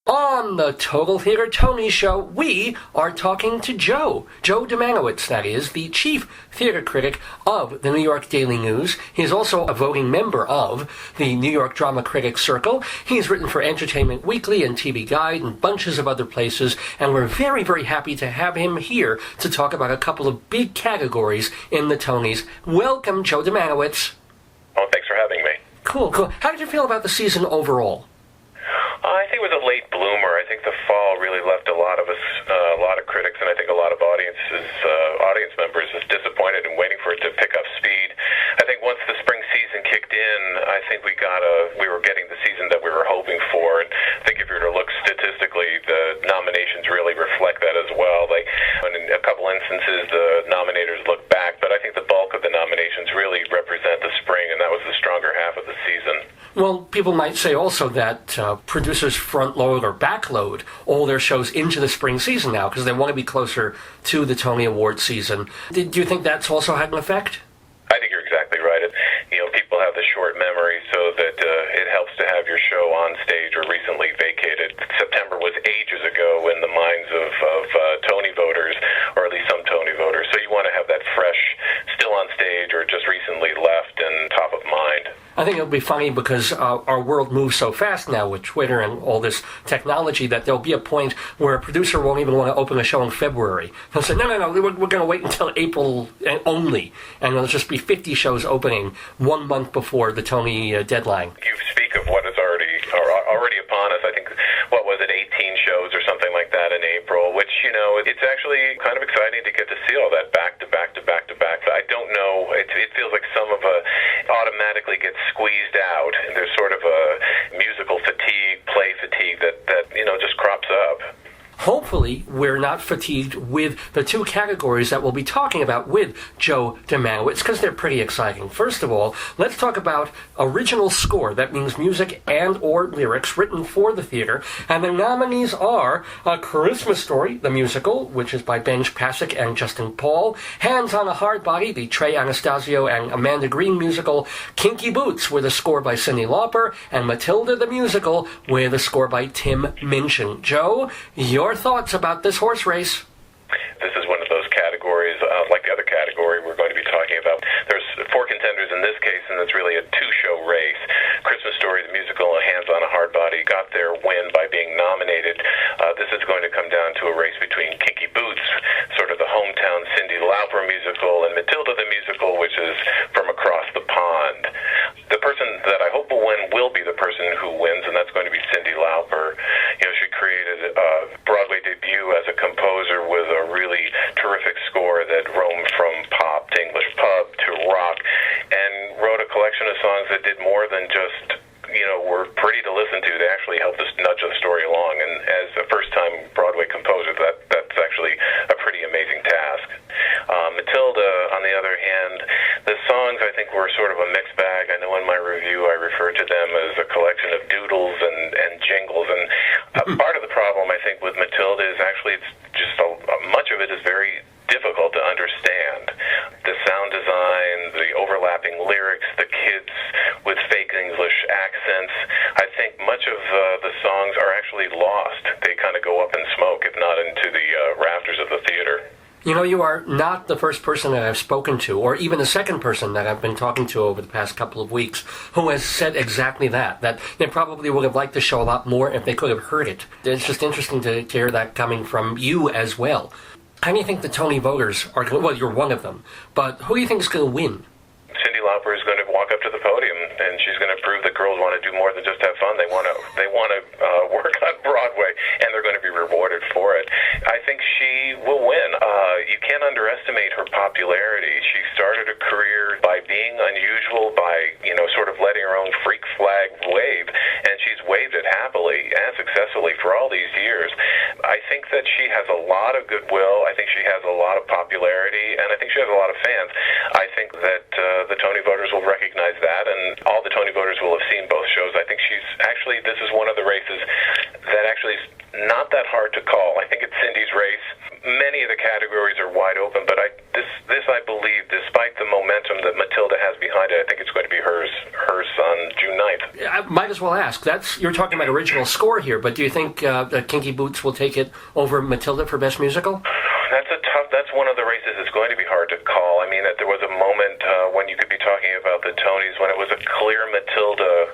On the Total Theater Tony Show, we are talking to Joe Dziemianowicz, that is, the chief theater critic of the New York Daily News. He is also a voting member of the New York Drama Critics Circle. He's written for Entertainment Weekly and TV Guide and bunches of other places, and we're very, very happy to have him here to talk about a couple of big categories in the Tonys. Welcome, Joe Dziemianowicz. Oh, thanks for having me. Cool. How did you feel about the season overall? I think it was a late bloomer. I think the fall really left a lot of us, a lot of critics, and I think a lot of audience members is disappointed and waiting for it to pick up speed. I think once the spring season kicked in, I think we were getting the season that we were hoping for. And I think if you were to look statistically, the nominations really reflect that as well. In a couple instances, the nominators look back, but I think the bulk of the nominations really represent the spring, and that was the stronger half of the season. Well, people might say also that producers front-load or backload all their shows into the spring season now because they want to be closer to the Tony Award season. Do you think that's also had an effect? I think you're exactly right. People have the short memory, so that it helps to have your show on stage or recently vacated. September was ages ago in the minds of Tony voters, or at least some Tony voters. So you want to have that fresh, still on stage or just recently left and top of mind. I think it'll be funny because our world moves so fast now with Twitter and all this technology that there'll be a point where a producer won't even want to open a show in February. They'll say, no, we're going to wait until April only, and there'll just be 50 shows opening 1 month before the Tony deadline. You speak of what is already upon us. I think, what was it, 18 shows or something like that in April, which, it's actually kind of exciting to get to see all that back to back to back to back. I don't know, it feels like some of it automatically gets squeezed out, and there's sort of a musical fatigue, play fatigue that just crops up. Hopefully, we're not fatigued with the two categories that we'll be talking about with Joe Dziemianowicz, because they're pretty exciting. First of all, let's talk about original score. That means music and or lyrics written for the theater. And the nominees are A Christmas Story, the musical, which is by Benj Pasek and Justin Paul; Hands on a Hard Body, the Trey Anastasio and Amanda Green musical; Kinky Boots, with a score by Cyndi Lauper; and Matilda, the musical, with a score by Tim Minchin. Joe, your thoughts about this horse race? This is one of those categories, like the other category we're going to be talking about. There's 4 contenders in this case, and it's really a 2-show race. Christmas Story, the musical, and Hands on a Hard Body got their win by being nominated. This is going to come down to a race between Kinky Boots, sort of the hometown Cyndi Lauper musical, and Matilda, the musical, which is from across the pond. The person that I hope will win will be the person who wins, and that's going to be Cyndi Lauper. She created a Broadway debut as a composer with a really terrific score that roamed from pop to English pub to rock, and wrote a collection of songs that did more than just, were pretty to listen to. They actually helped us nudge the story along, and as a first-time Broadway composer, that's actually a pretty amazing task. Matilda, on the other hand, the songs I think were sort of a mixed bag. I know in my review I referred to them as a collection of doodles and jingles, and part of the problem I think with Matilda is actually it's just much of it is very difficult to understand. The sound design, the overlapping lyrics, the kids with fake English accents. I think much of the songs are actually lost. They kind of go up in smoke, if not into the rafters of the theater. You are not the first person that I've spoken to, or even the second person that I've been talking to over the past couple of weeks, who has said exactly that they probably would have liked the show a lot more if they could have heard it. It's just interesting to hear that coming from you as well. How do you think the Tony voters are going to, well, you're one of them, but who do you think is going to win? Cyndi Lauper is going to walk up to the podium, and she's going to prove that girls want to do more than just have fun. They want to work on Broadway, and they're going to be rewarded for it. I think she will win. You can't underestimate her popularity. She started a career by being unusual, by sort of letting her own freak flag wave, and she's waved it happily and successfully for all these years. I think that she has a lot of goodwill. I think she has a lot of popularity, and I think she has a lot of fans. I think that the Tony voters will recognize that, and all the Tony voters will have seen both shows. I think this is one of the races that actually is not that hard to call. I think it's Cyndi's race. Many of the categories are wide open, but this I believe, despite the momentum that Matilda has behind it, I think it's going to be hers on June 9th. might as well ask. You're talking about original score here, but do you think that Kinky Boots will take it over Matilda for Best Musical? That's one of the races that's going to be hard to call. I mean, there was a moment when you could be talking about the Tonys when it was a clear Matilda.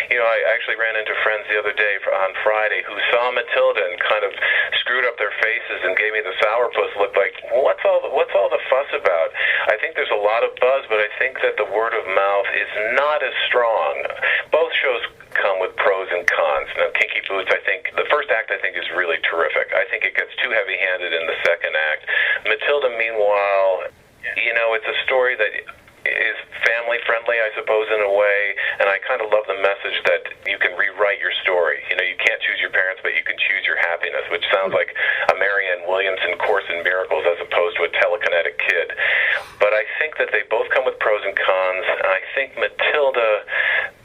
You know, I actually ran into friends the other day on Friday who saw Matilda and kind of screwed up their faces and gave me the sourpuss look like, what's all the fuss about? I think there's a lot of buzz, but I think that the word of mouth is not as strong. Both shows come with pros and cons. Now, Kinky Boots, I think, the first act, I think, is really terrific. I think it gets too heavy-handed in the second act. Matilda, meanwhile, you know, it's a story that is family-friendly, I suppose, in a way, and I kind of love the message that you can rewrite your story. You know, you can't choose your parents, but you can choose your happiness, which sounds like a Marianne Williamson Course in Miracles as opposed to a telekinetic kid. But I think that they both come with pros and cons, and I think Matilda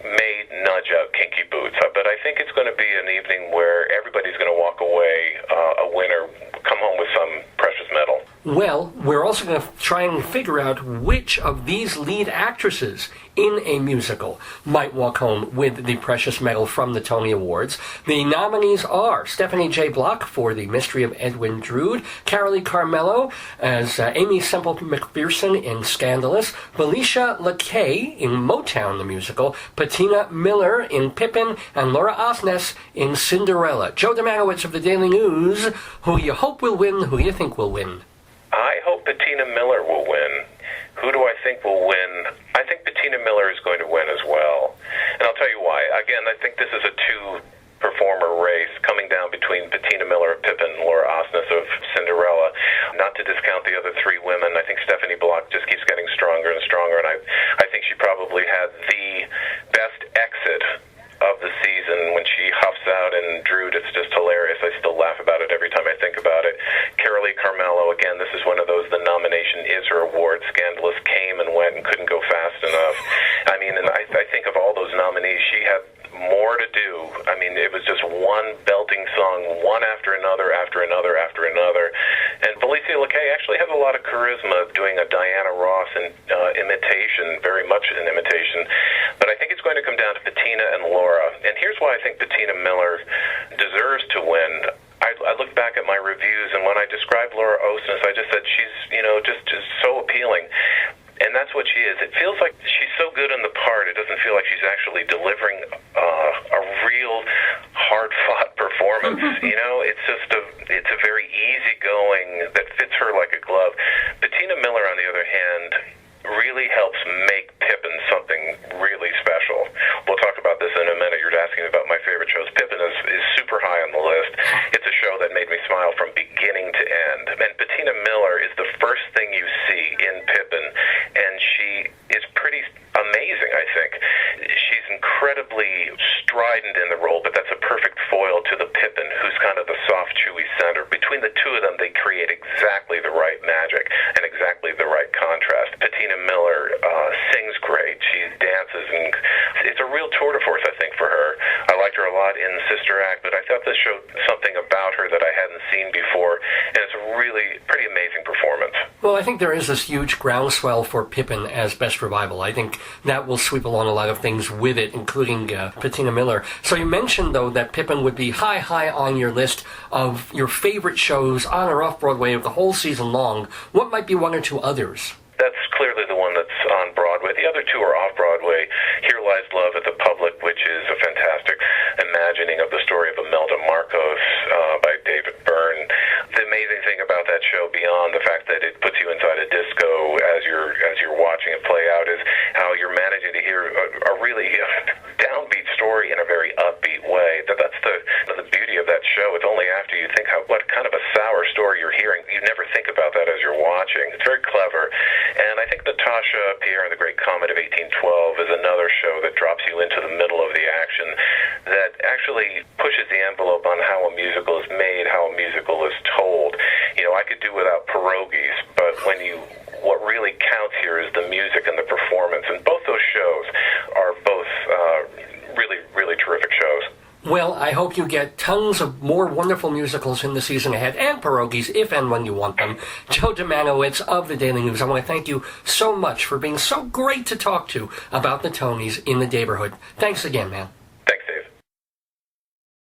may nudge out Kinky Boots, but I think it's going to be an evening where everybody's going to walk away a winner, come home with some precious medal. Well, we're also going to try and figure out which of these lead actresses in a musical might walk home with the precious medal from the Tony Awards. The nominees are Stephanie J. Block for The Mystery of Edwin Drood, Carolee Carmello as Amy Semple McPherson in Scandalous, Felicia LaKay in Motown the Musical, Patina Miller in Pippin, and Laura Osnes in Cinderella. Joe Dziemianowicz of the Daily News, who you hope will win, who you think will win? I hope Patina Miller will win. Who do I think will win? I think Patina Miller is going to win as well. And I'll tell you why. Again, I think this is a two-performer race coming down between Patina Miller of Pippin and Laura Osnes of Cinderella. Not to discount the other three women, I think Stephanie Block just keeps getting stronger and stronger, and I think she probably had the best exit of the season when she huffs out in Drood. It's just hilarious. I still laugh about it every time I think about it. Carolee Carmello, again, this is one of those, the nomination is her award. Scandalous came and went and couldn't go fast enough. I mean, and I think of all those nominees, she had more to do. I mean, it was just one belting song, one after another, after another, after another. And Felicia LaKay actually has a lot of charisma doing a Diana Ross imitation, very much an imitation. But I think it's going to come down to Patina and Laura. And here's why I think Patina Miller deserves to win. I looked back at my reviews, and when I described Laura Osnes, I just said she's, you know, just so appealing. And that's what she is. It feels like she's so good in the part, it doesn't feel like she's actually delivering a real hard-fought performance. You know, it's a very easygoing that fits her like a glove. Patina Miller, on the other hand, really helps make Pippin something really special. We'll talk about this in a minute. You're asking about my favorite shows. Pippin is super high on the list. It's a show that made me smile from beginning to end. And Patina Miller is the first thing you see in Pippin, and she is pretty amazing, I think. She's incredibly strident in the role, but that's a perfect foil to the Pippin, who's kind of the soft, chewy center. Between the two of them, they create exactly the right magic and exactly the right contrast. Patina Miller sings great. She dances, and it's a real tour de force, I think, for her. I liked her a lot in Sister Act, but I thought this showed something about her that I hadn't seen before, and it's a really pretty amazing performance. Well, I think there is this huge groundswell for Pippin as Best Revival. I think that will sweep along a lot of things with it, including Patina Miller. So you mentioned, though, that Pippin would be high on your list of your favorite shows on or off Broadway of the whole season long. What might be one or two others? That's clearly the one that's on Broadway. The other two are off Broadway. Here Lies Love at the Public, which is a fantastic imagining of the story of Imelda Marcos by David Byrne. The amazing thing about that show, beyond the fact that it puts you inside a disco as you're watching it play out, is how you're managing to hear a really downbeat story in a very upbeat way. That's the beauty of that show. It's only after you think what kind of a sour story you're hearing, you never think about that as you're watching. It's very clever. And I think Natasha, Pierre, and the Great Comet of 1812 is another show that drops you into the middle of the action that actually pushes the envelope on how a musical is made, how a musical is told. You know, I could do without pierogies, but what really counts here is the music and the performance. And both those shows are both really, really terrific shows. Well, I hope you get tons of more wonderful musicals in the season ahead, and pierogies, if and when you want them. Joe Dziemianowicz of the Daily News, I want to thank you so much for being so great to talk to about the Tonys in the neighborhood. Thanks again, man.